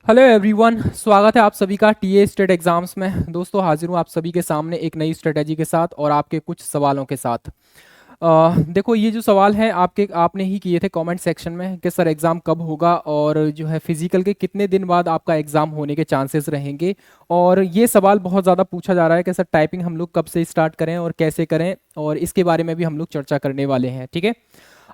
Hello everyone, स्वागत है आप सभी का टीए स्टेट एग्जाम्स में। दोस्तों हाजिर हूँ आप सभी के सामने एक नई स्ट्रेटजी के साथ और आपके कुछ सवालों के साथ। देखो ये जो सवाल है आपने ही किए थे कमेंट सेक्शन में कि सर एग्ज़ाम कब होगा और जो है फिजिकल के कितने दिन बाद आपका एग्ज़ाम होने के चांसेस रहेंगे। और ये सवाल बहुत ज़्यादा पूछा जा रहा है कि सर टाइपिंग हम लोग कब से स्टार्ट करें और कैसे करें, और इसके बारे में भी हम लोग चर्चा करने वाले हैं। ठीक है,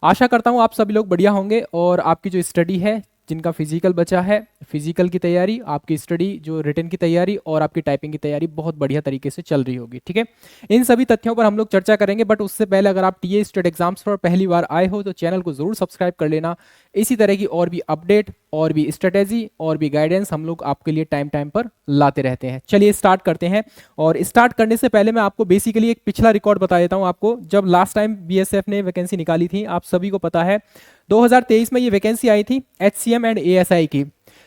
आशा करता हूँ आप सभी लोग बढ़िया होंगे और आपकी जो स्टडी है, जिनका फिजिकल बचा है, फिजिकल की तैयारी, आपकी स्टडी जो रिटन की तैयारी और आपकी टाइपिंग की तैयारी बहुत बढ़िया तरीके से चल रही होगी। ठीक है, इन सभी तथ्यों पर हम लोग चर्चा करेंगे, बट उससे पहले अगर आप टीए स्टेट एग्जाम्स पर पहली बार आए हो तो चैनल को जरूर सब्सक्राइब कर लेना। इसी तरह की और भी अपडेट और भी स्ट्रेटेजी और भी गाइडेंस हम लोग आपके लिए टाइम टाइम पर लाते रहते हैं। चलिए स्टार्ट करते हैं। और स्टार्ट करने से पहले मैं आपको बेसिकली एक पिछला रिकॉर्ड बता देता हूं आपको। जब लास्ट टाइम बीएसएफ ने वैकेंसी निकाली थी, आप सभी को पता है 2023 में ये वैकेंसी आई थी एचसीएम एंड एएसआई की।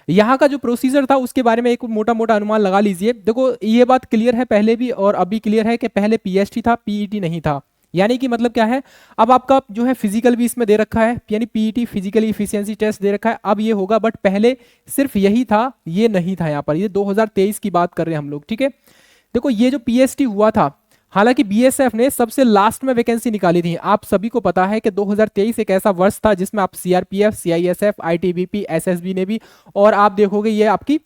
यहाँ का जो प्रोसीजर था उसके बारे में एक मोटा मोटा अनुमान लगा लीजिए। देखो ये बात क्लियर है पहले भी और अभी क्लियर है कि पहले पीएसटी था, पीईटी नहीं था। यानी कि मतलब क्या है, अब आपका जो है फिजिकल भी इसमें दे रखा है, यानी पीईटी फिजिकल इफिशिएंसी टेस्ट दे रखा है, अब ये होगा। बट पहले सिर्फ यही था, ये नहीं था। यहाँ पर ये 2023 की बात कर रहे हैं हम लोग। ठीक है, देखो ये जो पीएसटी हुआ था, हालांकि बीएसएफ ने सबसे लास्ट में वैकेंसी निकाली थी। आप सभी को पता है कि 2023 एक ऐसा वर्ष था जिसमें आप सीआरपीएफ, सीआईएसएफ, आईटीबीपी, एसएसबी ने भी, और आप देखोगे ये आपकी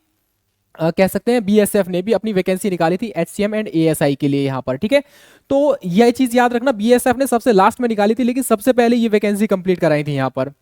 कह सकते हैं बीएसएफ ने भी अपनी वैकेंसी निकाली थी एचसीएम एंड एएसआई के लिए यहाँ पर। ठीक है, तो यह चीज याद रखना, बीएसएफ ने सबसे लास्ट में निकाली थी लेकिन सबसे पहले ये वैकेंसी कंप्लीट कराई थी यहाँ पर।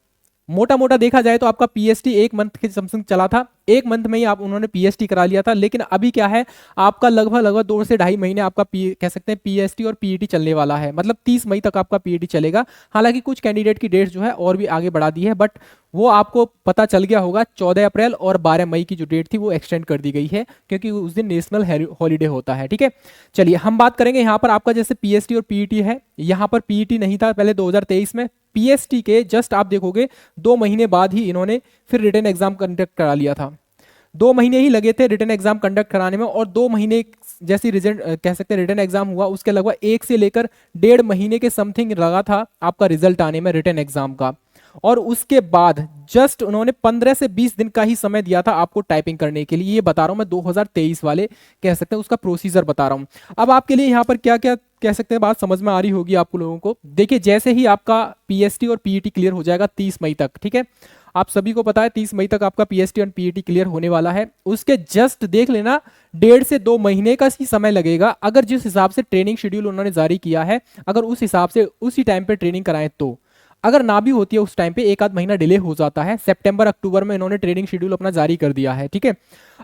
मोटा मोटा देखा जाए तो आपका पीएसटी एक मंथ के समथिंग चला था, एक मंथ में ही आप उन्होंने पीएसटी करा लिया था। लेकिन अभी क्या है, आपका लगभग लगभग 2 से ढाई महीने आपका कह सकते हैं पीएसटी और पीईटी चलने वाला है। मतलब 30 मई तक आपका पीईटी चलेगा। हालांकि कुछ कैंडिडेट की डेट जो है और भी आगे बढ़ा दी है, बट वो आपको पता चल गया होगा 14 अप्रैल और 12 मई की जो डेट थी वो एक्सटेंड कर दी गई है, क्योंकि उस दिन नेशनल हॉलीडे होता है। ठीक है, चलिए हम बात करेंगे यहाँ पर आपका जैसे पीएसटी और पीईटी है। यहाँ पर पीईटी नहीं था पहले 2023 में, पीएसटी के जस्ट आप देखोगे 2 महीने बाद ही इन्होंने फिर रिटन एग्जाम कंडक्ट करा लिया था। 2 महीने ही लगे थे रिटन एग्जाम कंडक्ट कराने में, और 2 महीने जैसी रिजल्ट कह सकते हैं रिटन एग्जाम हुआ, उसके लगभग 1 से लेकर 1.5 महीने के समथिंग लगा था आपका रिजल्ट आने में रिटन एग्जाम का। और उसके बाद जस्ट उन्होंने 15 से 20 दिन का ही समय दिया था आपको टाइपिंग करने के लिए। ये बता रहा हूं मैं 2023 वाले कह सकते हैं उसका प्रोसीजर बता रहा हूं। अब आपके लिए यहां पर क्या क्या कह सकते हैं बात समझ में आ रही होगी आप लोगों को। देखिए जैसे ही आपका पीएसटी और पीईटी क्लियर हो जाएगा 30 मई तक, ठीक है, आप सभी को पता है 30 मई तक आपका पीएसटी और पीईटी क्लियर होने वाला है। उसके जस्ट देख लेना 1.5 से 2 महीने का ही समय लगेगा, अगर जिस हिसाब से ट्रेनिंग शेड्यूल उन्होंने जारी किया है, अगर उस हिसाब से उसी टाइम पे ट्रेनिंग कराएं तो। अगर ना भी होती है उस टाइम पे 1 आध महीना डिले हो जाता है। सितंबर अक्टूबर में इन्होंने ट्रेनिंग शेड्यूल अपना जारी कर दिया है। ठीक है,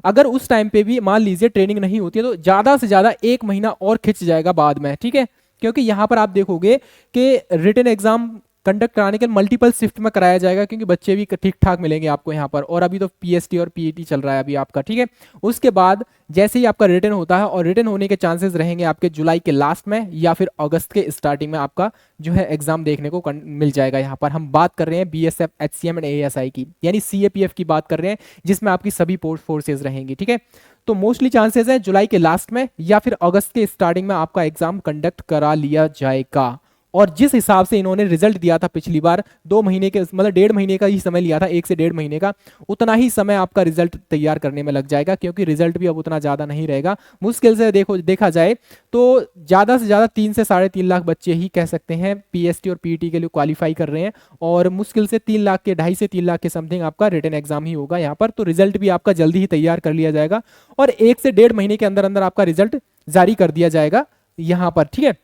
अगर उस टाइम पे भी मान लीजिए ट्रेनिंग नहीं होती है तो ज्यादा से ज्यादा 1 महीना और खिंच जाएगा बाद में। ठीक है, क्योंकि यहां पर आप देखोगे कि रिटन एग्जाम कंडक्ट कराने के मल्टीपल शिफ्ट में कराया जाएगा, क्योंकि बच्चे भी ठीक ठाक मिलेंगे आपको यहाँ पर। और अभी तो पीएसटी और पीईटी चल रहा है अभी आपका। ठीक है, उसके बाद जैसे ही आपका रिटर्न होता है, और रिटर्न होने के चांसेस रहेंगे आपके जुलाई के लास्ट में या फिर अगस्त के स्टार्टिंग में आपका जो है एग्जाम देखने को मिल जाएगा। यहाँ पर हम बात कर रहे हैं बीएसएफ, एचसीएम एंड एएसआई की, यानी सीएपीएफ की बात कर रहे हैं, जिसमें आपकी सभी फोर्सेज रहेंगी। ठीक है, तो मोस्टली चांसेस है जुलाई के लास्ट में या फिर अगस्त के स्टार्टिंग में आपका एग्जाम कंडक्ट करा लिया जाएगा। और जिस हिसाब से इन्होंने रिजल्ट दिया था पिछली बार, 2 महीने के मतलब 1.5 महीने का ही समय लिया था, 1 से 1.5 महीने का, उतना ही समय आपका रिजल्ट तैयार करने में लग जाएगा, क्योंकि रिजल्ट भी अब उतना ज्यादा नहीं रहेगा। मुश्किल से देखा जाए तो ज्यादा से ज्यादा 3 से 3.5 लाख बच्चे ही कह सकते हैं पीएसटी और पीईटी के लिए क्वालिफाई कर रहे हैं, और मुश्किल से 3 लाख के 2.5 से 3 लाख के समथिंग आपका रिटन एग्जाम ही होगा यहाँ पर। तो रिजल्ट भी आपका जल्दी ही तैयार कर लिया जाएगा और 1 से 1.5 महीने के अंदर अंदर आपका रिजल्ट जारी कर दिया जाएगा यहाँ पर। ठीक है,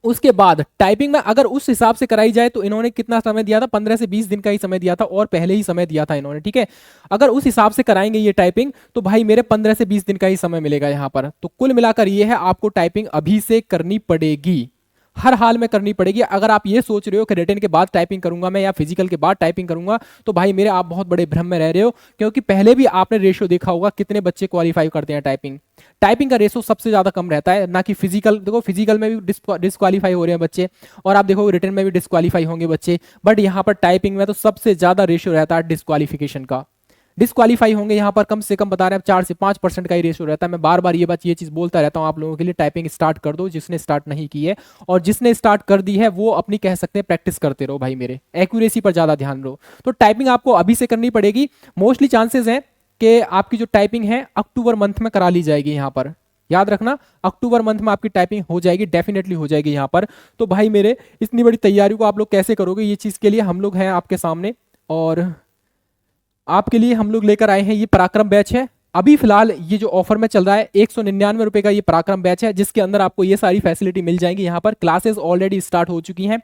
उसके बाद टाइपिंग में अगर उस हिसाब से कराई जाए तो इन्होंने कितना समय दिया था, 15 से 20 दिन का ही समय दिया था, और पहले ही समय दिया था इन्होंने। ठीक है, अगर उस हिसाब से कराएंगे ये टाइपिंग तो भाई मेरे 15 से 20 दिन का ही समय मिलेगा यहाँ पर। तो कुल मिलाकर ये है, आपको टाइपिंग अभी से करनी पड़ेगी, हर हाल में करनी पड़ेगी। अगर आप ये सोच रहे हो कि रिटन के बाद टाइपिंग करूंगा मैं या फिजिकल के बाद टाइपिंग करूंगा, तो भाई मेरे आप बहुत बड़े भ्रम में रह रहे हो, क्योंकि पहले भी आपने रेशियो देखा होगा कितने बच्चे क्वालिफाई करते हैं टाइपिंग। टाइपिंग का रेशो सबसे ज्यादा कम रहता है, ना कि फिजिकल। देखो फिजिकल में भी डिस्क्वालीफाई हो रहे हैं बच्चे, और आप देखो रिटन में भी डिस्क्वालीफाई होंगे बच्चे, बट यहाँ पर टाइपिंग में तो सबसे ज्यादा रेशियो रहता है डिस्क्वालिफिकेशन का। डिस्क्वालीफाई होंगे यहाँ पर कम से कम बता रहे हैं 4 से 5% का ही रेशियो रहता है। मैं बार बार ये चीज बोलता रहता हूँ आप लोगों के लिए, टाइपिंग स्टार्ट कर दो जिसने स्टार्ट नहीं की है, और जिसने स्टार्ट कर दी है वो अपनी कह सकते हैं प्रैक्टिस करते रहो भाई, मेरे एक्यूरेसी पर ज्यादा ध्यान दो। तो टाइपिंग आपको अभी से करनी पड़ेगी। मोस्टली चांसेस हैं कि आपकी जो टाइपिंग है अक्टूबर मंथ में करा ली जाएगी यहाँ पर। याद रखना, अक्टूबर मंथ में आपकी टाइपिंग हो जाएगी, डेफिनेटली हो जाएगी यहाँ पर। तो भाई मेरे इतनी बड़ी तैयारी को आप लोग कैसे करोगे, ये चीज़ के लिए हम लोग हैं आपके सामने, और आपके लिए हम लोग लेकर आए हैं ये पराक्रम बैच है। अभी फिलहाल ये जो ऑफर में चल रहा है 199 रुपए का ये पराक्रम बैच है, जिसके अंदर आपको ये सारी फैसिलिटी मिल जाएंगी। यहाँ पर क्लासेस ऑलरेडी स्टार्ट हो चुकी हैं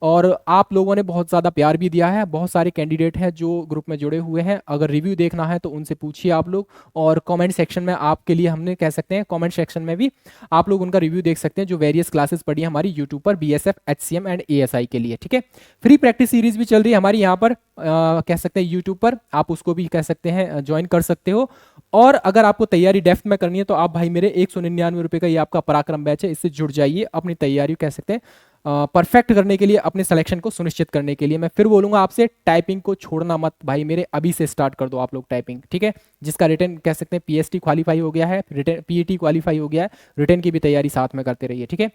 और आप लोगों ने बहुत ज़्यादा प्यार भी दिया है। बहुत सारे कैंडिडेट हैं जो ग्रुप में जुड़े हुए हैं, अगर रिव्यू देखना है तो उनसे पूछिए आप लोग, और कमेंट सेक्शन में आपके लिए हमने कह सकते हैं, कमेंट सेक्शन में भी आप लोग उनका रिव्यू देख सकते हैं जो वेरियस क्लासेस पढ़ी है हमारी यूट्यूब पर बीएसएफ, एचसीएम एंड एएसआई के लिए। ठीक है, फ्री प्रैक्टिस सीरीज भी चल रही है हमारी यहाँ पर, कह सकते हैं यूट्यूब पर, आप उसको भी कह सकते हैं ज्वाइन कर सकते हो। और अगर आपको तैयारी डेफ्थ में करनी है तो आप भाई मेरे 199 रुपए का ये आपका पराक्रम बैच है, इससे जुड़ जाइए अपनी तैयारी कह सकते हैं परफेक्ट करने के लिए, अपने सिलेक्शन को सुनिश्चित करने के लिए। मैं फिर बोलूंगा आपसे, टाइपिंग को छोड़ना मत भाई मेरे, अभी से स्टार्ट कर दो आप लोग टाइपिंग। ठीक है, जिसका रिटन कह सकते हैं पीएसटी क्वालिफाई हो गया है, रिटन पीईटी क्वालिफाई हो गया है, रिटन की भी तैयारी साथ में करते रहिए। ठीक है,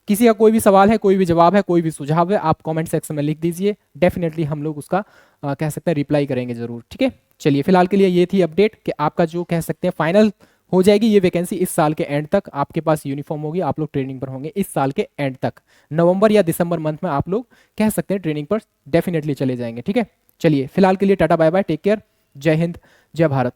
किसी का कोई भी सवाल है, कोई भी जवाब है, कोई भी सुझाव है, आप कमेंट सेक्शन में लिख दीजिए, डेफिनेटली हम लोग उसका कह सकते हैं रिप्लाई करेंगे जरूर। ठीक है, चलिए फिलहाल के लिए ये थी अपडेट कि आपका जो कह सकते हैं फाइनल हो जाएगी ये वैकेंसी इस साल के एंड तक, आपके पास यूनिफॉर्म होगी, आप लोग ट्रेनिंग पर होंगे इस साल के एंड तक। नवंबर या दिसंबर मंथ में आप लोग कह सकते हैं ट्रेनिंग पर डेफिनेटली चले जाएंगे। ठीक है, चलिए फिलहाल के लिए tata bye bye, take care, जय हिंद, जय भारत।